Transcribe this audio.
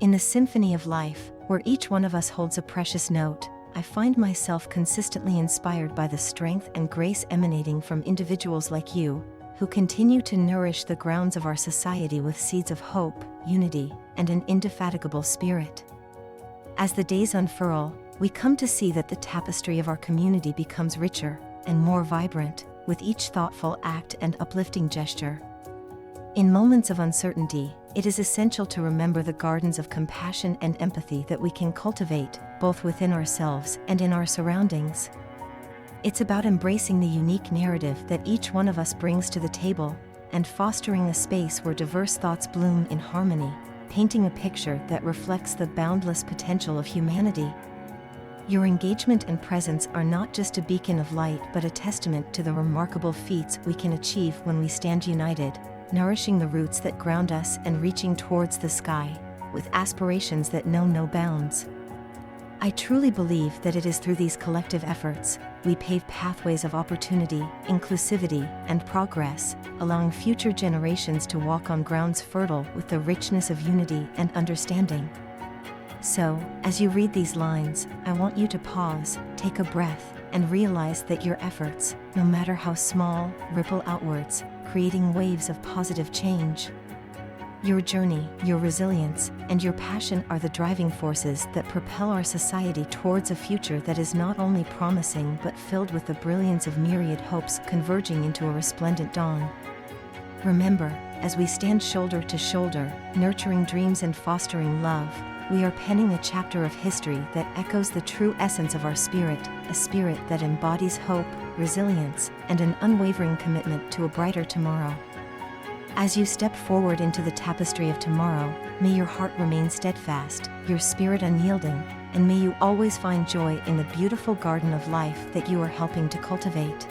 In the symphony of life, where each one of us holds a precious note, I find myself consistently inspired by the strength and grace emanating from individuals like you, who continue to nourish the grounds of our society with seeds of hope, unity, and an indefatigable spirit. As the days unfurl, we come to see that the tapestry of our community becomes richer and more vibrant, with each thoughtful act and uplifting gesture. In moments of uncertainty, it is essential to remember the gardens of compassion and empathy that we can cultivate, both within ourselves and in our surroundings. It's about embracing the unique narrative that each one of us brings to the table, and fostering a space where diverse thoughts bloom in harmony, painting a picture that reflects the boundless potential of humanity. Your engagement and presence are not just a beacon of light but a testament to the remarkable feats we can achieve when we stand united, nourishing the roots that ground us and reaching towards the sky, with aspirations that know no bounds. I truly believe that it is through these collective efforts we pave pathways of opportunity, inclusivity, and progress, allowing future generations to walk on grounds fertile with the richness of unity and understanding. So, as you read these lines, I want you to pause, take a breath, and realize that your efforts, no matter how small, ripple outwards, creating waves of positive change. Your journey, your resilience, and your passion are the driving forces that propel our society towards a future that is not only promising but filled with the brilliance of myriad hopes converging into a resplendent dawn. Remember, as we stand shoulder to shoulder, nurturing dreams and fostering love, we are penning a chapter of history that echoes the true essence of our spirit, a spirit that embodies hope, resilience, and an unwavering commitment to a brighter tomorrow. As you step forward into the tapestry of tomorrow, may your heart remain steadfast, your spirit unyielding, and may you always find joy in the beautiful garden of life that you are helping to cultivate.